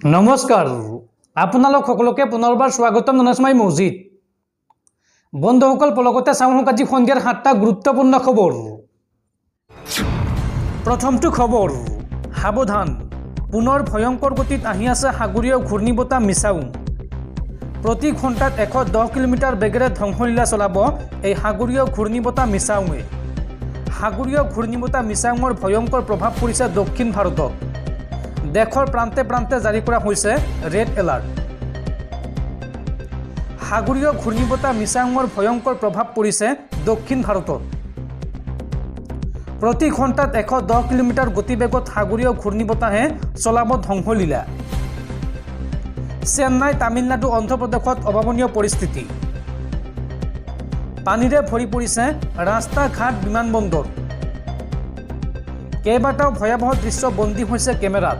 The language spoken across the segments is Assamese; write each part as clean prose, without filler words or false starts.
নমস্কাৰ আপোনালোক সকলোকে পুনৰবাৰ স্বাগতম ননসমাই মছজিদ বন্ধুসকল পলকতে চাওঁ আজি সন্ধিয়াৰ 7টা গুৰুত্বপূৰ্ণ খবৰ। প্ৰথমটো খবৰ সাৱধান পুনৰ ভয়ংকৰ গতিত আহি আছে সাগৰীয় ঘূৰ্ণীবতাহ মিছাও। প্ৰতি ঘণ্টাত 110 কিলোমিটাৰ বেগেৰে ধ্বংসলীলা চলাব এই সাগৰীয় ঘূৰ্ণীবতাহ মিছাওৱে। সাগৰীয় ঘূৰ্ণীবতাহ মিছাওৰ ভয়ংকৰ প্ৰভাৱ পৰিছে দক্ষিণ ভাৰতত। দেশৰ প্ৰান্তে প্ৰান্তে জাৰি কৰা হৈছে ৰেড এলাৰ্ট। সাগৰীয় ঘূৰ্ণীবতাহ মিছাওৰ ভয়ংকৰ প্ৰভাৱ পৰিছে দক্ষিণ ভাৰতত। প্ৰতি ঘণ্টাত 110 কিলোমিটাৰ গতিবেগত সাগৰীয় ঘূৰ্ণীবতাহে চলাব ধ্বংসলীলা। চেন্নাই, তামিলনাডু, অন্ধ্ৰপ্ৰদেশত অভাৱনীয় পৰিস্থিতি। পানীৰে ভৰি পৰিছে ৰাস্তা ঘাট, বিমানবন্দৰ। কেইবাটাও ভয়াৱহ দৃশ্য বন্দী হৈছে কেমেৰাত।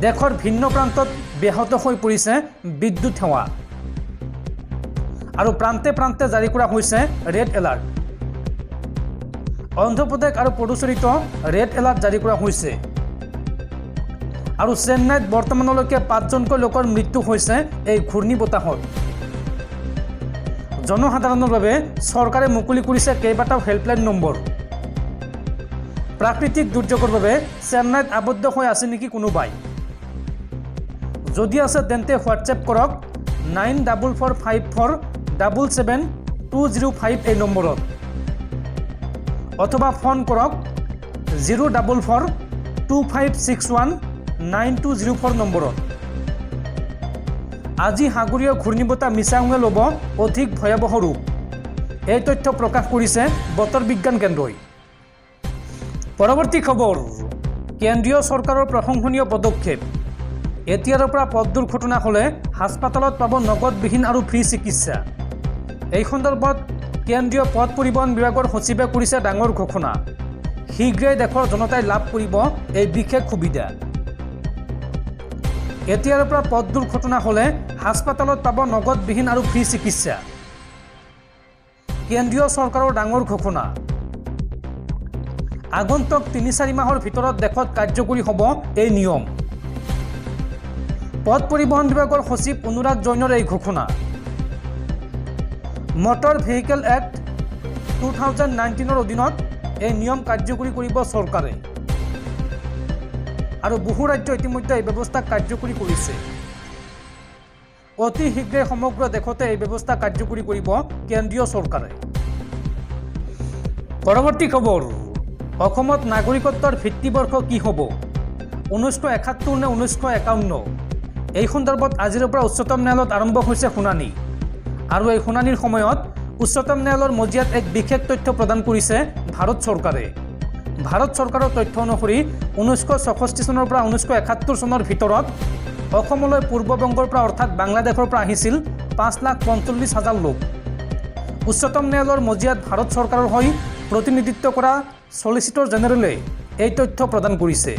দেশৰ ভিন্ন প্ৰান্তত ব্যাহত হৈ পৰিছে বিদ্যুৎ সেৱা আৰু প্ৰান্তে প্ৰান্তে জাৰি কৰা হৈছে ৰেড এলাৰ্ট। অন্ধ্ৰপ্ৰদেশ আৰু পুডুচেৰীত ৰেড এলাৰ্ট জাৰি কৰা হৈছে আৰু চেন্নাইত বৰ্তমানলৈকে 5জনকৈ লোকৰ মৃত্যু হৈছে এই ঘূৰ্ণীবতাহত। জনসাধাৰণৰ বাবে চৰকাৰে মুকলি কৰিছে কেইবাটাও হেল্পলাইন নম্বৰ। প্ৰাকৃতিক দুৰ্যোগৰ বাবে চেন্নাইত আবদ্ধ হৈ আছে নেকি কোনোবাই? যদি আছে তেন্তে হোৱাটছএপ কৰক 9445477205 এই নম্বৰত, অথবা ফোন কৰক 04425619204 নম্বৰত। আজি সাগৰীয় ঘূৰ্ণীবতাহ মিছাওৱে ল'ব অধিক ভয়াৱহ ৰূপ। এই তথ্য প্ৰকাশ কৰিছে বতৰ বিজ্ঞান কেন্দ্ৰই। পৰৱৰ্তী খবৰ কেন্দ্ৰীয় চৰকাৰৰ প্ৰশংসনীয় পদক্ষেপ। এতিয়াৰ পৰা পথ দুৰ্ঘটনা হ'লে হাস্পাতালত পাব নগদবিহীন আৰু ফ্ৰী চিকিৎসা। এই সন্দৰ্ভত কেন্দ্ৰীয় পথ পৰিবহণ বিভাগৰ সচিবে কৰিছে ডাঙৰ ঘোষণা। শীঘ্ৰেই দেশৰ জনতাই লাভ কৰিব এই বিশেষ সুবিধা। এতিয়াৰ পৰা পথ দুৰ্ঘটনা হ'লে হাস্পাতালত পাব নগদবিহীন আৰু ফ্ৰী চিকিৎসা। কেন্দ্ৰীয় চৰকাৰৰ ডাঙৰ ঘোষণা। আগন্তুক 3-4 মাহৰ ভিতৰত দেশত কাৰ্যকৰী হ'ব এই নিয়ম। পথ পৰিবহণ বিভাগৰ সচিব অনুৰাগ জৈনৰ এই ঘোষণা। মটৰ ভেহিকেল এক্ট 2019ৰ অধীনত এই নিয়ম কাৰ্যকৰী কৰিব চৰকাৰে আৰু বহু ৰাজ্য ইতিমধ্যে এই ব্যৱস্থা কাৰ্যকৰী কৰিছে। অতি শীঘ্ৰে সমগ্ৰ দেশতে এই ব্যৱস্থা কাৰ্যকৰী কৰিব কেন্দ্ৰীয় চৰকাৰে। পৰৱৰ্তী খবৰ অসমত নাগৰিকত্বৰ ভিত্তিবৰ্ষ কি হ'ব? 1971 নে 1951? এই সন্দৰ্ভত আজিৰ পৰা উচ্চতম ন্যায়ালয়ত আৰম্ভ হৈছে শুনানি আৰু এই শুনানিৰ সময়ত উচ্চতম ন্যায়ালয়ৰ মজিয়াত এক বিশেষ তথ্য প্ৰদান কৰিছে ভাৰত চৰকাৰে। ভাৰত চৰকাৰৰ তথ্য অনুসৰি 1964 চনৰ পৰা 1971 চনৰ ভিতৰত অসমলৈ পূৰ্ববংগৰ পৰা অৰ্থাৎ বাংলাদেশৰ পৰা আহিছিল 5,45,000 লোক। উচ্চতম ন্যায়ালয়ৰ মজিয়াত ভাৰত চৰকাৰৰ হৈ প্ৰতিনিধিত্ব কৰা চলিচিটৰ জেনেৰেলে এই তথ্য প্ৰদান কৰিছে।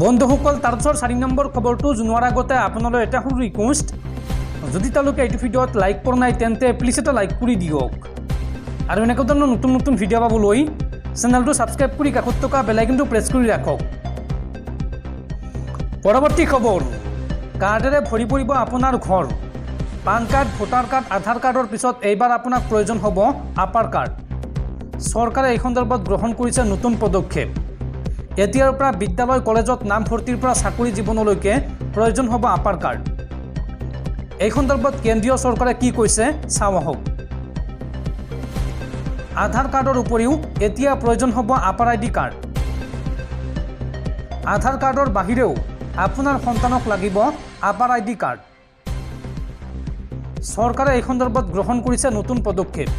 বন্ধুসকল, তাৰপিছৰ 4 নম্বৰ খবৰটো জনোৱাৰ আগতে আপোনালৈ এটা সৰু ৰিকুৱেষ্ট, যদি তেওঁলোকে এইটো ভিডিঅ'ত লাইক কৰা নাই তেন্তে প্লিজ এটা লাইক কৰি দিয়ক আৰু এনেকুৱা ধৰণৰ নতুন নতুন ভিডিঅ' পাবলৈ চেনেলটো ছাবস্ক্ৰাইব কৰি কাষত থকা বেল আইকনটো প্ৰেছ কৰি ৰাখক। পৰৱৰ্তী খবৰ কাৰ্ডেৰে ভৰি পৰিব আপোনাৰ ঘৰ। পান কাৰ্ড, ভোটাৰ কাৰ্ড, আধাৰ কাৰ্ডৰ পিছত এইবাৰ আপোনাক প্ৰয়োজন হ'ব আপাৰ কাৰ্ড। চৰকাৰে এই সন্দৰ্ভত গ্ৰহণ কৰিছে নতুন পদক্ষেপ। এতিয়াৰ পৰা বিদ্যালয়, কলেজত নাম ভৰ্তিৰ পৰা চাকৰি জীৱনলৈকে প্ৰয়োজন হ'ব আপাৰ কাৰ্ড। এই সন্দৰ্ভত কেন্দ্ৰীয় চৰকাৰে কি কৈছে চাওঁ আহক। আধাৰ কাৰ্ডৰ উপৰিও এতিয়া প্ৰয়োজন হ'ব আপাৰ ID কাৰ্ড। আধাৰ কাৰ্ডৰ বাহিৰেও আপোনাৰ সন্তানক লাগিব আপাৰ ID কাৰ্ড। চৰকাৰে এই সন্দৰ্ভত গ্ৰহণ কৰিছে নতুন পদক্ষেপ।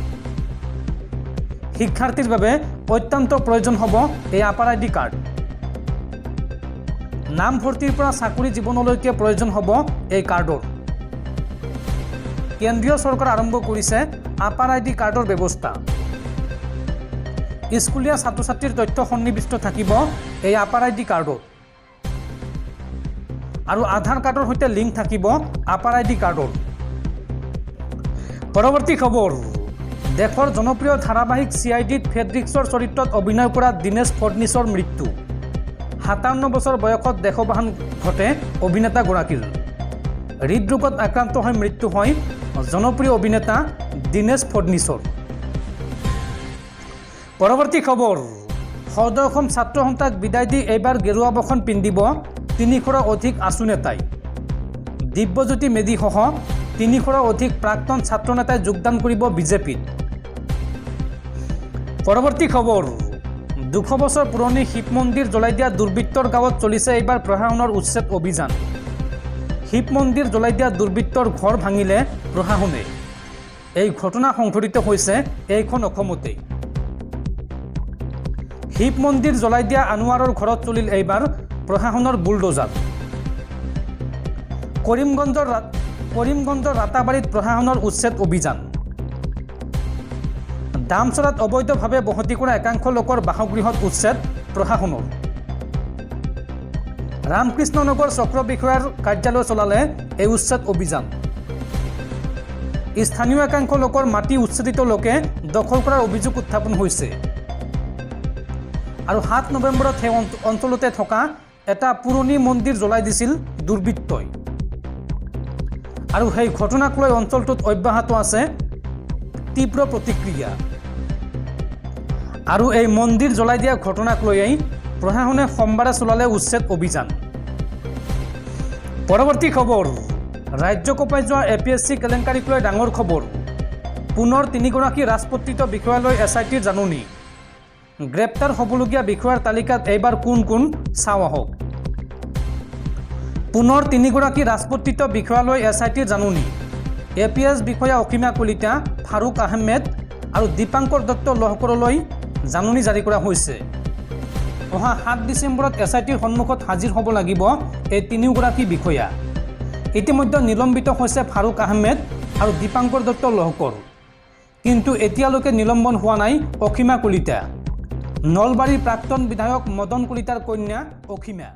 শিক্ষাৰ্থীৰ বাবে অত্যন্ত প্ৰয়োজন হ'ব এই আপাৰ ID কাৰ্ড। নাম ভৰ্তিৰ পৰা চাকৰি জীৱনলৈকে প্ৰয়োজন হ'ব এই কাৰ্ডৰ। কেন্দ্ৰীয় চৰকাৰে আৰম্ভ কৰিছে আপাৰ ID কাৰ্ডৰ ব্যৱস্থা। স্কুলীয়া ছাত্ৰ ছাত্ৰীৰ তথ্য সন্নিৱিষ্ট থাকিব এই আপাৰ ID কাৰ্ডত আৰু আধাৰ কাৰ্ডৰ সৈতে লিংক থাকিব আপাৰ ID কাৰ্ডৰ। পৰৱৰ্তী খবৰ দেশৰ জনপ্ৰিয় ধাৰাবাহিক CIDত ফেডৰিক্সৰ চৰিত্ৰত অভিনয় কৰা দীনেশ ফডনিছৰ মৃত্যু। 57 বছৰ বয়সত দেহবাহন ঘটে অভিনেতাগৰাকীৰ। হৃদৰোগত আক্ৰান্ত হৈ মৃত্যু হয় জনপ্ৰিয় অভিনেতা দীনেশ ফডনিছৰ। পৰৱৰ্তী খবৰ, সদৌ অসম ছাত্ৰ সন্থাক বিদায় দি এইবাৰ গেৰুৱা বসন পিন্ধিব 300ৰো অধিক আছু নেতাই। দিব্যজ্যোতি মেধিসহ 300ৰো অধিক প্ৰাক্তন ছাত্ৰ নেতাই যোগদান কৰিব বিজেপিত। পৰৱৰ্তী খবৰ, 200 বছৰ পুৰণি শিৱ মন্দিৰ জ্বলাই দিয়া দুৰ্বৃত্তৰ গাঁৱত চলিছে এইবাৰ প্ৰশাসনৰ উচ্ছেদ অভিযান। শিৱ মন্দিৰ জ্বলাই দিয়া দুৰ্বৃত্তৰ ঘৰ ভাঙিলে প্ৰশাসনে। এই ঘটনা সংঘটিত হৈছে এইখন অসমতেই। শিৱ মন্দিৰ জ্বলাই দিয়া আনোৱাৰৰ ঘৰত চলিল এইবাৰ প্ৰশাসনৰ বুলডোজাৰ। কৰিমগঞ্জৰ ৰাতাবাৰীত প্ৰশাসনৰ উচ্ছেদ অভিযান। দামচৰাত অবৈধভাৱে বসতি কৰা একাংশ লোকৰ বাসগৃহত উচ্ছেদ প্ৰশাসনৰ। ৰামকৃষ্ণনগৰ চক্ৰ বিষয়াৰ কাৰ্যালয় চলালে এই উচ্ছেদ অভিযান। স্থানীয় একাংশ লোকৰ মাটি উচ্ছেদিত লোকে দখল কৰাৰ অভিযোগ উত্থাপন হৈছে। আৰু 7 নৱেম্বৰত সেই অঞ্চলতে থকা এটা পুৰণি মন্দিৰ জ্বলাই দিছিল দুৰ্বৃত্তই। আৰু সেই ঘটনাক লৈ অঞ্চলটোত অব্যাহত আছে তীব্ৰ প্ৰতিক্ৰিয়া। আৰু এই মন্দিৰ জ্বলাই দিয়া ঘটনাক লৈয়ে প্ৰশাসনে সোমবাৰে চলালে উচ্ছেদ অভিযান। পৰৱৰ্তী খবৰ, ৰাজ্য কঁপাই যোৱা APSC কেলেংকাৰীক লৈ ডাঙৰ খবৰ। পুনৰ 3গৰাকী ৰাজপত্ৰিত বিষয়ালৈ SITৰ জাননী। গ্ৰেপ্তাৰ হ'বলগীয়া বিষয়াৰ তালিকাত এইবাৰ কোন কোন চাওঁ আহক। পুনৰ 3গৰাকী ৰাজপত্ৰিত বিষয়ালৈ SITৰ জাননী। APS বিষয়া অসীমা কলিতা, ফাৰুক আহমেদ আৰু দীপাংকৰ দত্ত লহকৰলৈ জাননী জাৰি কৰা হৈছে। অহা 7 ডিচেম্বৰত SITৰ সন্মুখত হাজিৰ হ'ব লাগিব এই 3গৰাকী বিষয়া। ইতিমধ্যে নিলম্বিত হৈছে ফাৰুক আহমেদ আৰু দীপাংকৰ দত্ত লহকৰ। কিন্তু এতিয়ালৈকে নিলম্বন হোৱা নাই অসীমা কলিতা। নলবাৰীৰ প্ৰাক্তন বিধায়ক মদন কলিতাৰ কন্যা অসীমা।